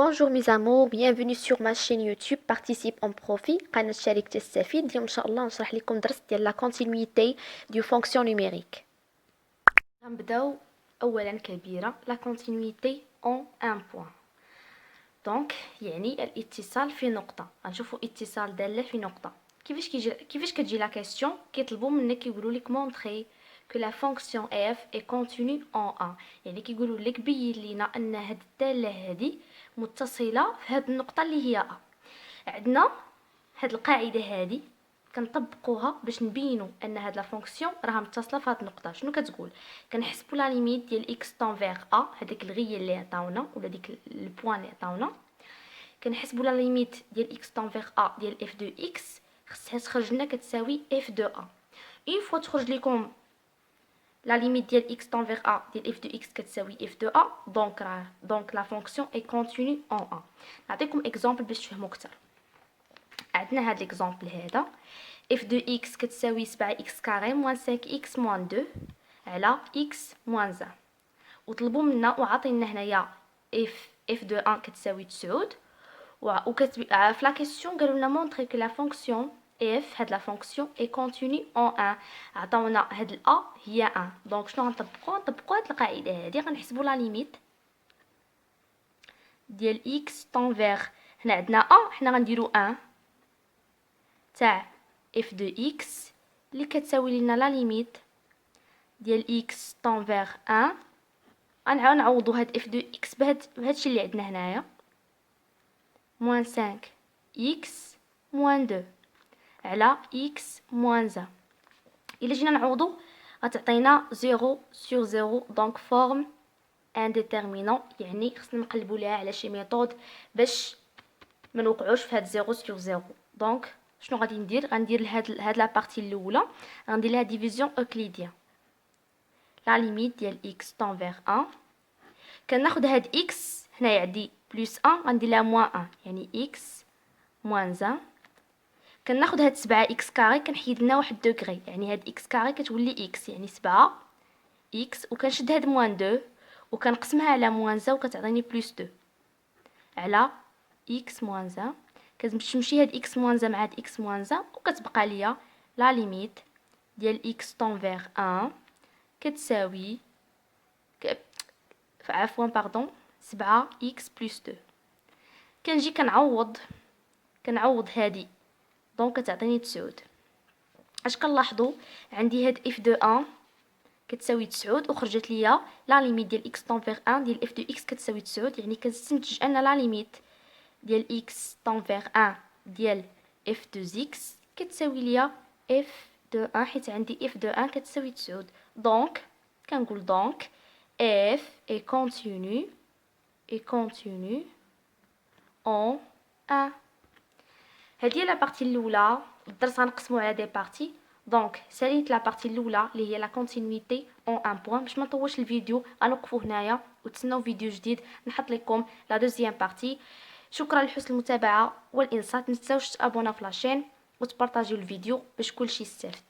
Bonjour mes amours, bienvenue sur ma chaîne YouTube Participe en Profit قناة شارك تستفيد. اليوم إن شاء الله نشرح لكم درس ديال لا continuité du fonction numérique. غنبداو أولا كبيرة la continuité en un point. دونك يعني الاتصال في نقطة. غنشوفوا اتصال دالة في نقطة. كيفاش كتجي لا كيسيون؟ كيطلبوا منك كيقولوا لك montrer que la fonction f est continue en 1. يعني كيقولوا لك بين لينا ان هاد الداله هادي متصله في هاد النقطه اللي هي a. عندنا هاد القاعده هادي كنطبقوها باش نبينوا ان هاد لا فونكسيون راها متصله في هاد النقطه. شنو كتقول؟ كنحسبوا لا ليميت ديال x تنفير a، هذيك الغيه اللي عطاونا ولا ديك البوان اللي عطاونا. كنحسبوا لا ليميت ديال x تنفير a ديال f دو x خصها تخرج لنا كتساوي f دو a. اون فوا تخرج لكم la limite ديال x تنفير a ديال f de x كتساوي f de a، donc la fonction est continue en 1. نعطيكم اكزامبل باش تفهموا اكثر. عندنا هذا الاكزامبل هذا f de x كتساوي 7x كاري موان 5x موان 2 على x موان 1. وطلبوا منا وعطينا هنايا f de 1 كتساوي 9 في لا كيسيون قالوا لنا مونطري كو لا فونكسيون f هاد لا فونكسيون اي كونتينيو اون 1. عطاونا هاد ا هي 1. دونك شنو غنطبقوا هاد القاعده هادي. غنحسبوا لا ليميت ديال x تنفير، هنا عندنا ا، حنا غنديروا 1 تاع f دو x اللي كتساوي لنا لا ليميت ديال x تنفير 1. غنعوضوا هاد f دو x بهادشي اللي عندنا هنايا موان 5 x موان 2 على x موان 1. إلا جينا نعوضو غتعطينا 0 sur 0، دونك فورم انديتيرمينون. يعني خصنا نقلبوا ليها على شي ميثود باش ما نوقعوش في هاد 0 sur 0. دونك شنو غادي ندير؟ غندير لهاد لا بارتي الاولى غندير لها ديفيزيون اوكليديان. لا ليميت ديال x تنفير 1 كناخد هاد x هنايا عندي بلس 1 غندير لها موان 1 يعني x موان 1. كناخد هاد 7 اكس كاري كنحيد لنا واحد دوغري، يعني هاد اكس كاري كتولي اكس يعني 7 اكس، وكنشد هاد موان 2 وكنقسمها على موان 1 وكتعطيني بلس 2 على اكس موان 1. كتمشي هاد اكس موان 1 مع هاد اكس موان 1 وكتبقى ليا لا ليميت ديال اكس تنفير 1 كتساوي عفوا باردون 7 اكس بلس 2. كنجي كنعوض هادي دونك كتعطيني 9. اش كنلاحظوا؟ عندي هاد اف دو 1 كتساوي 9 وخرجت ليا لا ليميت ديال اكس تنفير 1 ديال اف دو اكس كتساوي 9. يعني كنستنتج ان لا ليميت ديال اكس تنفير 1 ديال اف دو اكس كتساوي ليا اف دو 1، حيت عندي اف دو 1 كتساوي 9. دونك كنقول دونك اف اي كونتينيو اون 1. هذه هي لا بارتي الاولى. الدرس غنقسموه على دي بارتي. دونك ساليت لا بارتي الاولى اللي هي لا كونتينيتي اون ان بوين. باش ما نطولش الفيديو غنوقفوا هنايا وتسناو فيديو جديد نحط لكم لا دوزيام بارتي. شكرا لحسن المتابعه والانصات. متنساوش تابونا في لاشين وتبارطاجيو الفيديو باش كلشي يستافد.